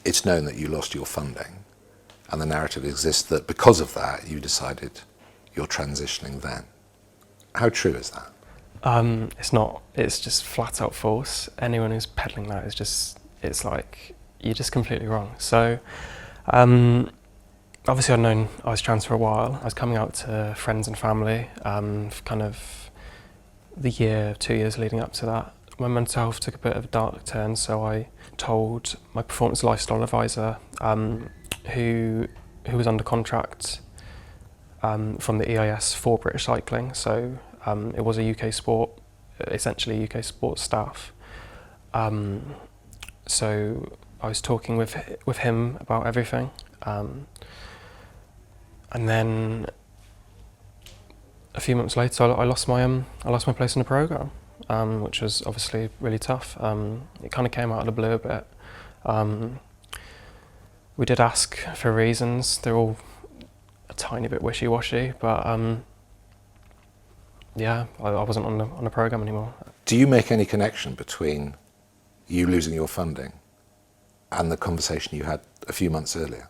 It's known that you lost your funding, and the narrative exists that because of that, you decided you're transitioning then. How true is that? It's not. It's just flat out false. Anyone who's peddling that is just, it's like, you're just completely wrong. So, obviously I'd known I was trans for a while. I was coming out to friends and family, kind of the year, 2 years leading up to that. My mental health took a bit of a dark turn, so I told my performance lifestyle advisor, who was under contract from the EIS for British Cycling, so it was a UK sport, essentially UK sports staff. So I was talking with him about everything, and then a few months later I lost my place in the programme, which was obviously really tough. It kind of came out of the blue a bit. We did ask for reasons. They're all a tiny bit wishy-washy, but yeah, I wasn't on the programme anymore. Do you make any connection between you losing your funding and the conversation you had a few months earlier?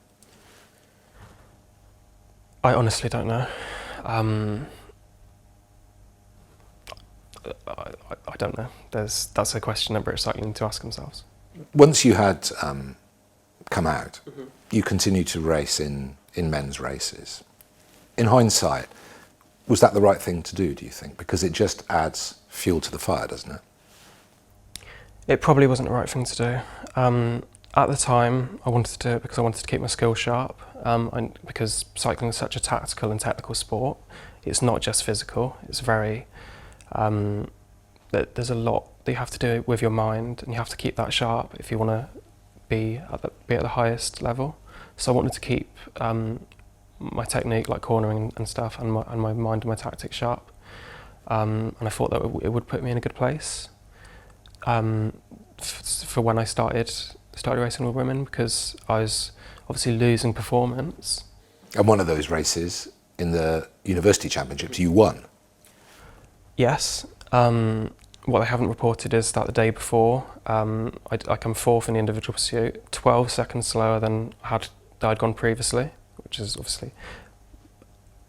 I honestly don't know. I don't know. That's a question that British Cycling need to ask themselves. Once you had come out, you continued to race in men's races. In hindsight, was that the right thing to do, do you think? Because it just adds fuel to the fire, doesn't it? It probably wasn't the right thing to do. At the time, I wanted to do it because I wanted to keep my skills sharp, because cycling is such a tactical and technical sport. It's not just physical, it's very... there's a lot that you have to do with your mind, and you have to keep that sharp if you want to be at the highest level. So I wanted to keep my technique, like cornering and stuff, and my mind and my tactics sharp. And I thought that it would put me in a good place for when I started racing with women, because I was obviously losing performance. And one of those races in the university championships, you won. Yes. What they haven't reported is that the day before, I come fourth in the individual pursuit, 12 seconds slower than I'd gone previously, which is obviously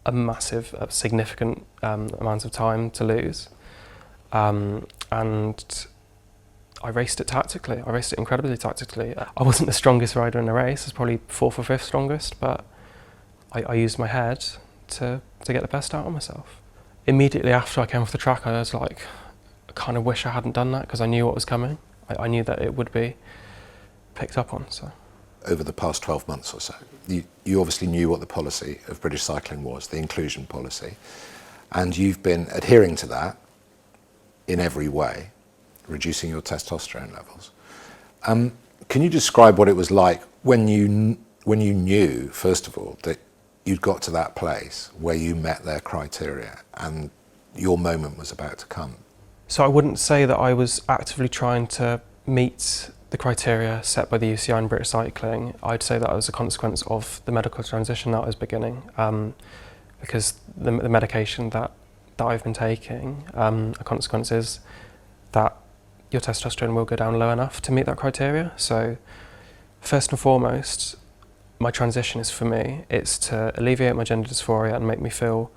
a massive, significant amount of time to lose. And I raced it tactically. I raced it incredibly tactically. I wasn't the strongest rider in the race. I was probably fourth or fifth strongest, but I used my head to get the best out of myself. Immediately after I came off the track, I was like, I kind of wish I hadn't done that, because I knew what was coming. I knew that it would be picked up on. So, over the past 12 months or so, you obviously knew what the policy of British Cycling was, the inclusion policy, and you've been adhering to that in every way, reducing your testosterone levels. Can you describe what it was like when you knew, first of all, that you'd got to that place where you met their criteria and your moment was about to come? So I wouldn't say that I was actively trying to meet the criteria set by the UCI and British Cycling. I'd say that was a consequence of the medical transition that I was beginning, because the medication that I've been taking, a consequence is that your testosterone will go down low enough to meet that criteria. So first and foremost, my transition is, for me, it's to alleviate my gender dysphoria and make me feel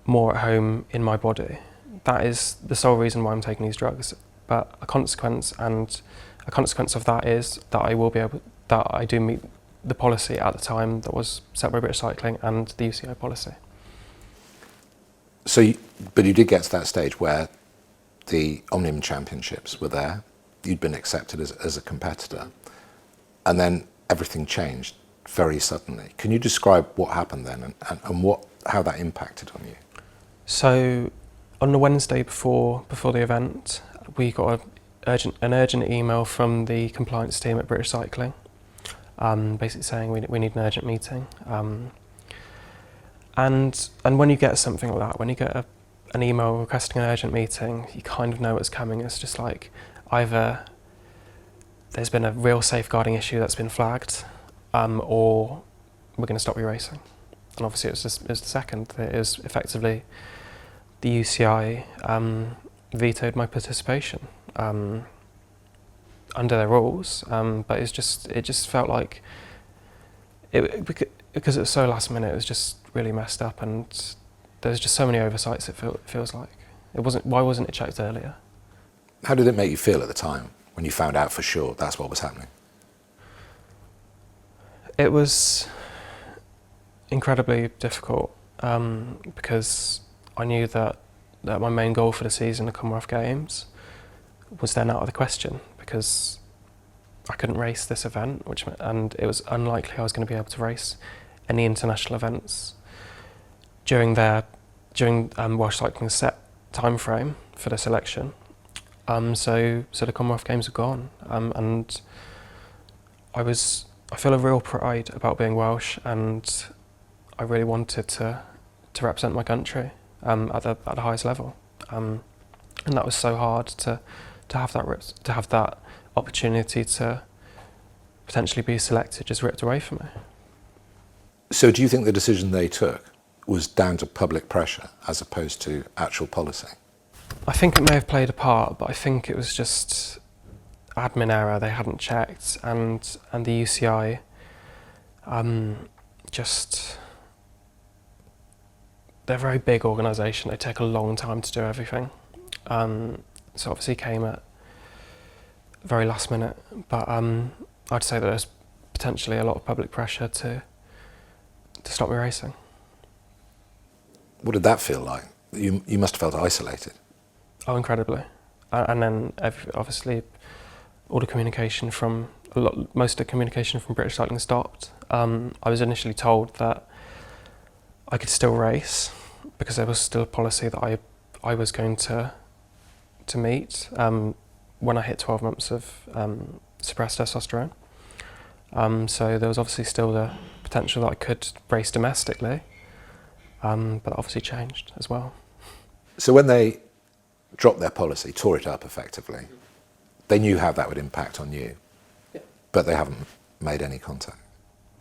more at home in my body. That is the sole reason why I'm taking these drugs. But a consequence of that is that I do meet the policy at the time that was set by British Cycling and the UCI policy. So, but you did get to that stage where the Omnium Championships were there, you'd been accepted as a competitor, and then everything changed very suddenly. Can you describe what happened then and how that impacted on you? So on the Wednesday before the event, we got an urgent email from the compliance team at British Cycling, basically saying we need an urgent meeting. And when you get something like that, when you get an email requesting an urgent meeting, you kind of know what's coming. It's just like, either there's been a real safeguarding issue that's been flagged, or we're going to stop you racing. And obviously it was the second. It was effectively the UCI vetoed my participation. under their rules, but it just felt like because it was so last minute. It was just really messed up, and there's just so many oversights. It feels like it wasn't. Why wasn't it checked earlier? How did it make you feel at the time when you found out for sure that's what was happening? It was incredibly difficult because I knew that my main goal for the season, the Commonwealth Games, was then out of the question because I couldn't race this event, and it was unlikely I was going to be able to race any international events during Welsh Cycling's set time frame for the selection. So the Commonwealth Games are gone, and I feel a real pride about being Welsh, and I really wanted to represent my country at the highest level, and that was so hard to have that opportunity to potentially be selected just ripped away from me. So do you think the decision they took was down to public pressure as opposed to actual policy? I think it may have played a part, but I think it was just admin error. They hadn't checked, and the UCI they're a very big organisation. They take a long time to do everything. So obviously came at very last minute, but I'd say that there's potentially a lot of public pressure to stop me racing. What did that feel like? You must have felt isolated. Oh, incredibly. And then obviously all the communication most of the communication from British Cycling stopped. I was initially told that I could still race because there was still a policy that I was going to meet when I hit 12 months of suppressed testosterone. So there was obviously still the potential that I could race domestically, but that obviously changed as well. So when they dropped their policy, tore it up effectively, they knew how that would impact on you, but they haven't made any contact.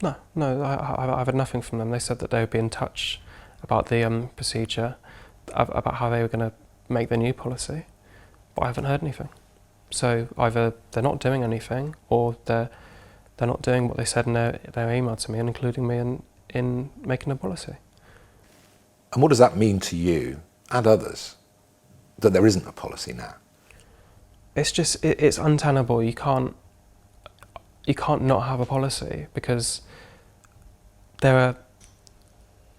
No, I've had nothing from them. They said that they would be in touch about the procedure, about how they were going to make their new policy, but I haven't heard anything. So either they're not doing anything, or they're not doing what they said in their email to me, and including me in making a policy. And what does that mean to you and others, that there isn't a policy now? It's untenable. You can't not have a policy, because there are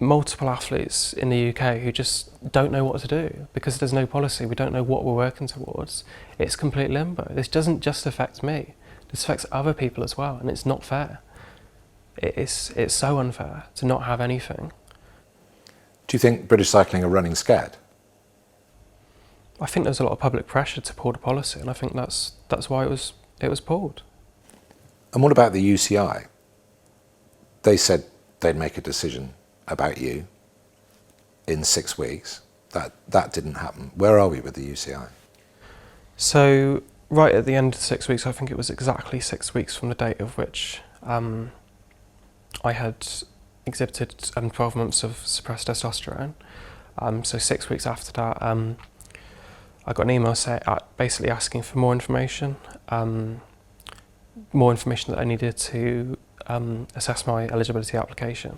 multiple athletes in the UK who just don't know what to do because there's no policy. We don't know what we're working towards. It's complete limbo. This doesn't just affect me. This affects other people as well, and it's not fair. It's so unfair to not have anything. Do you think British Cycling are running scared? I think there's a lot of public pressure to pull the policy, and I think that's why it was pulled. And what about the UCI? They said they'd make a decision about you in 6 weeks. That didn't happen. Where are we with the UCI? So right at the end of 6 weeks, I think it was exactly 6 weeks from the date of which I had exhibited 12 months of suppressed testosterone. So 6 weeks after that, I got an email basically asking for more information that I needed to assess my eligibility application.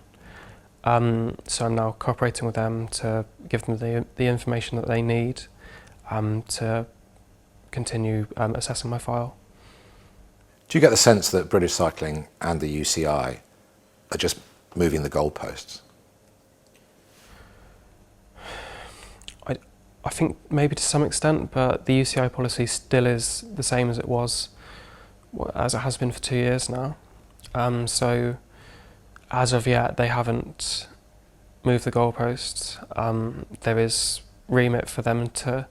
So I'm now cooperating with them to give them the information that they need to continue assessing my file. Do you get the sense that British Cycling and the UCI are just moving the goalposts? I think maybe to some extent, but the UCI policy still is the same as it was, as it has been for 2 years now. So as of yet, they haven't moved the goalposts. There is remit for them to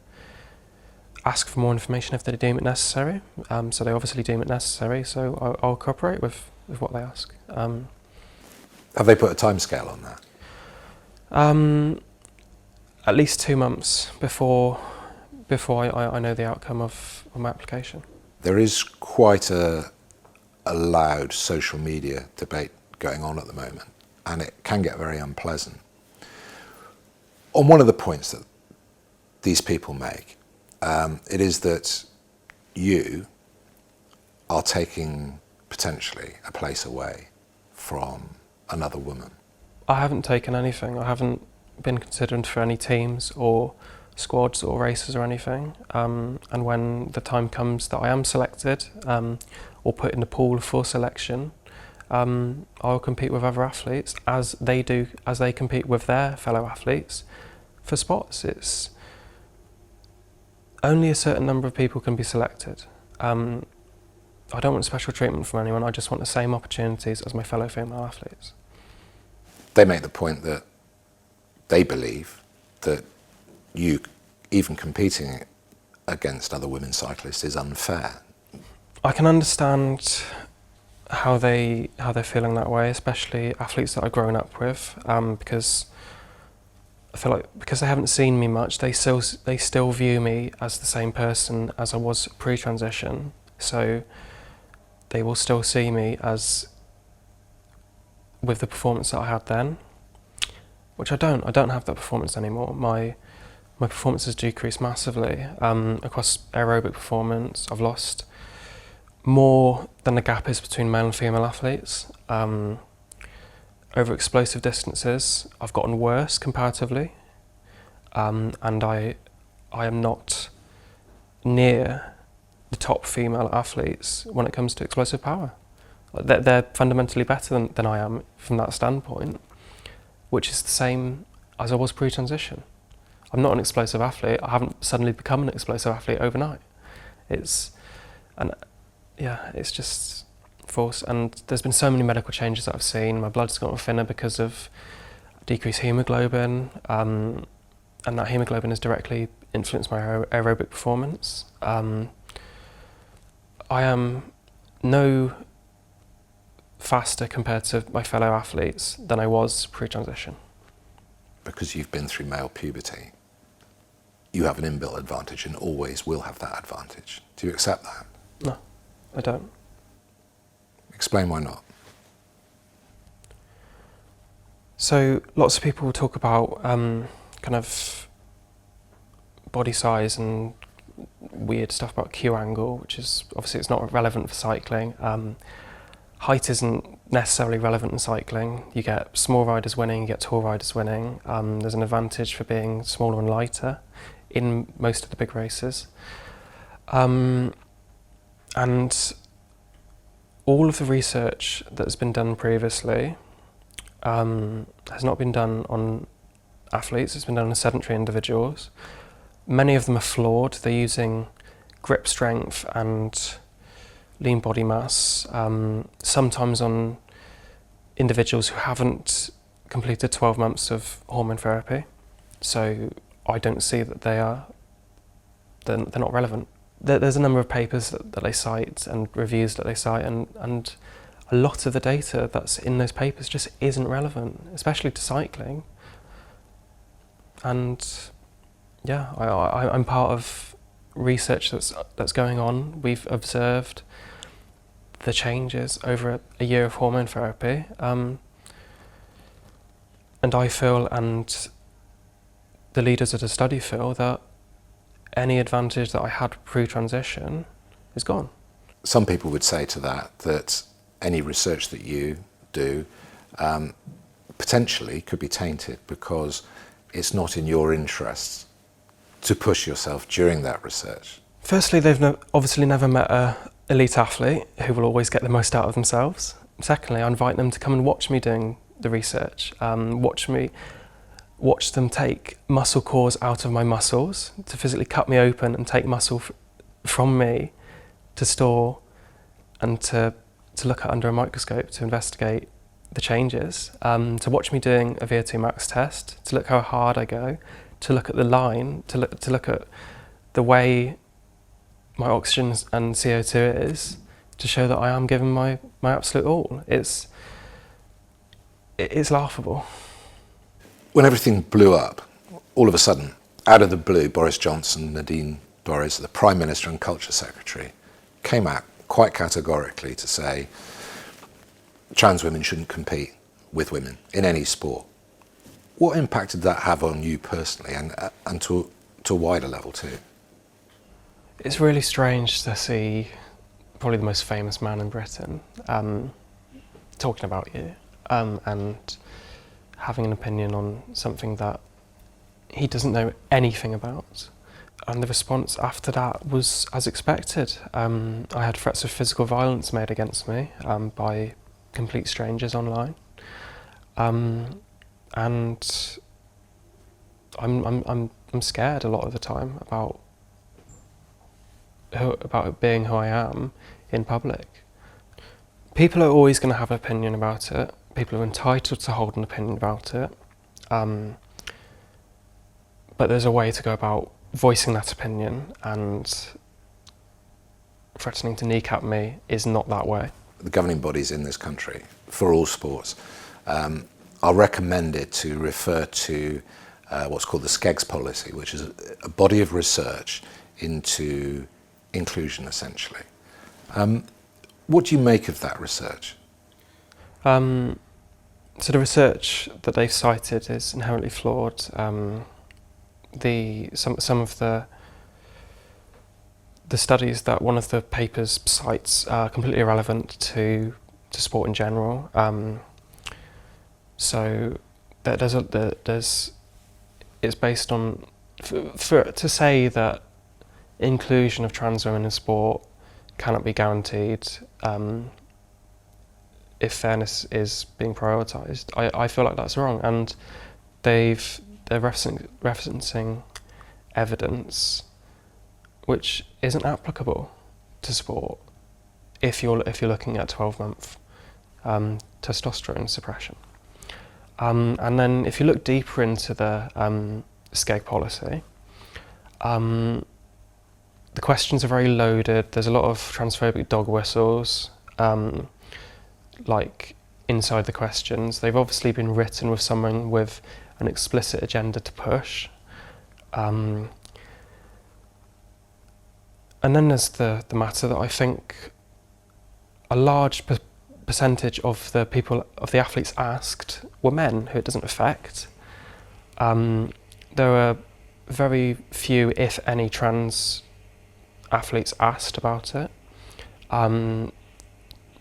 ask for more information if they deem it necessary. So they obviously deem it necessary, so I'll cooperate with what they ask. Have they put a timescale on that? At least 2 months before I know the outcome of my application. There is quite a loud social media debate going on at the moment, and it can get very unpleasant. On one of the points that these people make, it is that you are taking potentially a place away from another woman? I haven't taken anything. I haven't been considered for any teams or squads or races or anything. And when the time comes that I am selected or put in the pool for selection, I'll compete with other athletes as they compete with their fellow athletes for spots. It's only a certain number of people can be selected. I don't want special treatment from anyone. I just want the same opportunities as my fellow female athletes. They make the point that they believe that you even competing against other women cyclists is unfair. I can understand how they're feeling that way, especially athletes that I've grown up with, because I feel like because they haven't seen me much, they still view me as the same person as I was pre-transition. So they will still see me as with the performance that I had then, which I don't. I don't have that performance anymore. My performance has decreased massively across aerobic performance. I've lost more than the gap is between male and female athletes. Over explosive distances, I've gotten worse comparatively, and I am not near the top female athletes when it comes to explosive power. They're fundamentally better than I am from that standpoint, which is the same as I was pre-transition. I'm not an explosive athlete. I haven't suddenly become an explosive athlete overnight. It's just false. And there's been so many medical changes that I've seen. My blood's gotten thinner because of decreased hemoglobin, and that hemoglobin has directly influenced my aerobic performance. I am no faster compared to my fellow athletes than I was pre-transition. Because you've been through male puberty, you have an inbuilt advantage and always will have that advantage. Do you accept that? No, I don't. Explain why not. So lots of people talk about kind of body size and weird stuff about Q angle, which is obviously it's not relevant for cycling. Height isn't necessarily relevant in cycling. You get small riders winning, you get tall riders winning. There's an advantage for being smaller and lighter in most of the big races. And all of the research that has been done previously has not been done on athletes, it's been done on sedentary individuals. Many of them are flawed. They're using grip strength and lean body mass, sometimes on individuals who haven't completed 12 months of hormone therapy. So I don't see that they're not relevant. There's a number of papers that they cite and reviews that they cite, and a lot of the data that's in those papers just isn't relevant, especially to cycling. And yeah, I'm part of research that's going on. We've observed the changes over a year of hormone therapy, and I feel, and the leaders of the study feel, that any advantage that I had pre-transition is gone. Some people would say to that any research that you do potentially could be tainted because it's not in your interests to push yourself during that research. Firstly, they've obviously never met an elite athlete who will always get the most out of themselves. Secondly, I invite them to come and watch me doing the research, watch them take muscle cores out of my muscles, to physically cut me open and take muscle from me to store and to look at under a microscope to investigate the changes, to watch me doing a VO2 max test, to look how hard I go, to look at the line, to look at the way my oxygen and CO2 is, to show that I am giving my absolute all. It's laughable. When everything blew up, all of a sudden, out of the blue, Boris Johnson, Nadine Dorries, the Prime Minister and Culture Secretary, came out quite categorically to say trans women shouldn't compete with women in any sport. What impact did that have on you personally and to a wider level too? It's really strange to see probably the most famous man in Britain, talking about you, and having an opinion on something that he doesn't know anything about. And the response after that was as expected. I had threats of physical violence made against me by complete strangers online, and I'm scared a lot of the time about being who I am in public. People are always going to have an opinion about it. People are entitled to hold an opinion about it. But there's a way to go about voicing that opinion, and threatening to kneecap me is not that way. The governing bodies in this country, for all sports, are recommended to refer to what's called the SCEGS policy, which is a body of research into inclusion, essentially. What do you make of that research? So the research that they've cited is inherently flawed. Some of the studies that one of the papers cites are completely irrelevant to sport in general. So it's based on to say that inclusion of trans women in sport cannot be guaranteed if fairness is being prioritised. I feel like that's wrong, and they're referencing evidence which isn't applicable to sport if you're looking at 12-month testosterone suppression. And then if you look deeper into the SCEG policy, the questions are very loaded. There's a lot of transphobic dog whistles, like inside the questions. They've obviously been written with someone with an explicit agenda to push. And then there's the matter that I think a large percentage of the athletes asked were men who it doesn't affect. There are very few, if any, trans athletes asked about it. No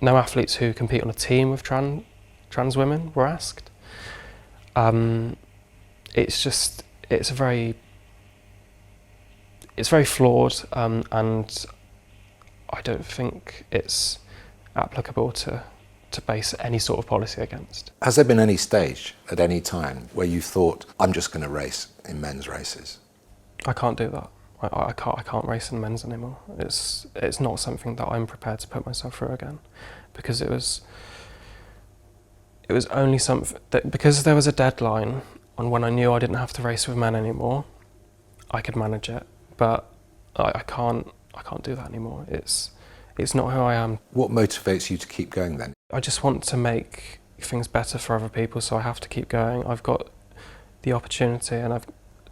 athletes who compete on a team with trans women were asked. It's very flawed, and I don't think it's applicable to base any sort of policy against. Has there been any stage at any time where you thought, I'm just going to race in men's races? I can't do that. I can't race in men's anymore. It's not something that I'm prepared to put myself through again, because it was only something that, because there was a deadline on when I knew I didn't have to race with men anymore, I could manage it, but I can't do that anymore. It's not who I am. What motivates you to keep going then? I just want to make things better for other people, so I have to keep going. I've got the opportunity and I've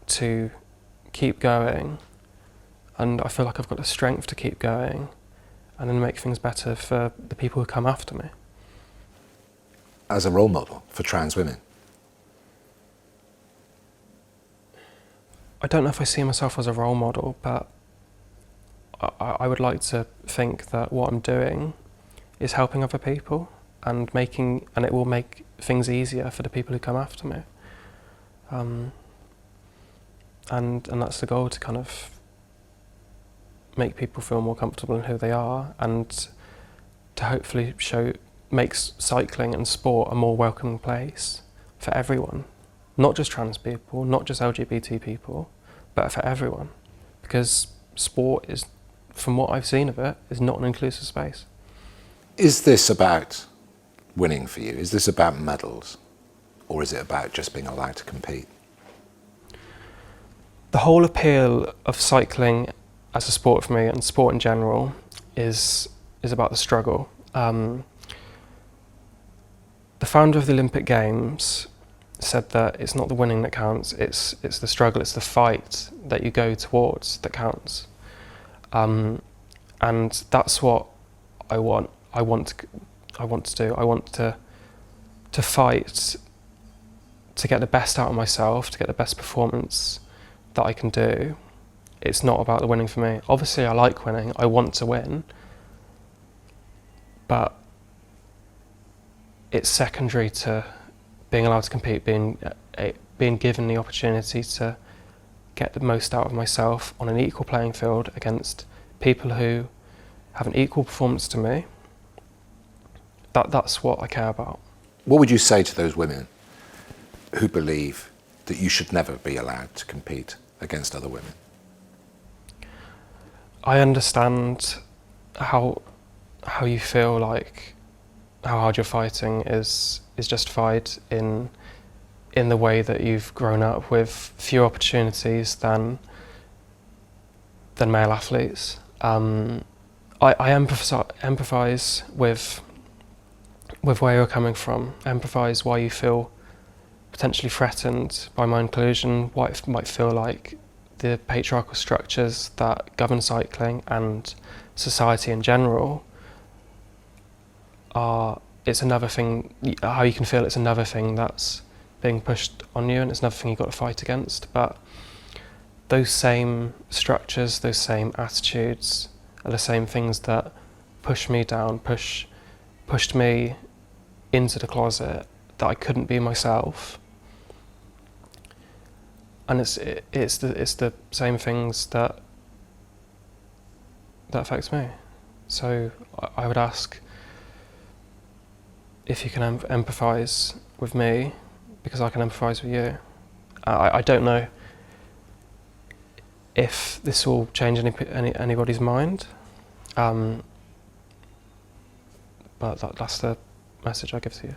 to keep going, and I feel like I've got the strength to keep going and then make things better for the people who come after me. As a role model for trans women? I don't know if I see myself as a role model, but I would like to think that what I'm doing is helping other people and it will make things easier for the people who come after me. And that's the goal, to kind of make people feel more comfortable in who they are, and to hopefully make cycling and sport a more welcoming place for everyone. Not just trans people, not just LGBT people, but for everyone. Because sport is, from what I've seen of it, is not an inclusive space. Is this about winning for you? Is this about medals? Or is it about just being allowed to compete? The whole appeal of cycling as a sport for me, and sport in general, is about the struggle. The founder of the Olympic Games said that it's not the winning that counts, it's the struggle, it's the fight that you go towards that counts. And that's what I want to do. I want to fight to get the best out of myself, to get the best performance that I can do. It's not about the winning for me. Obviously I like winning, I want to win, but it's secondary to being allowed to compete, being given the opportunity to get the most out of myself on an equal playing field against people who have an equal performance to me. That's what I care about. What would you say to those women who believe that you should never be allowed to compete against other women? I understand how you feel like how hard you're fighting is justified in the way that you've grown up with fewer opportunities than male athletes. I empathise with where you're coming from. Empathise why you feel potentially threatened by my inclusion, why it might feel like the patriarchal structures that govern cycling and society in general it's another thing, how you can feel it's another thing that's being pushed on you, and it's another thing you've got to fight against. But those same structures, those same attitudes are the same things that pushed me down, pushed me into the closet, that I couldn't be myself. And it's the same things that affects me. So I would ask if you can empathise with me, because I can empathise with you. I don't know if this will change anybody's mind, but that's the message I give to you.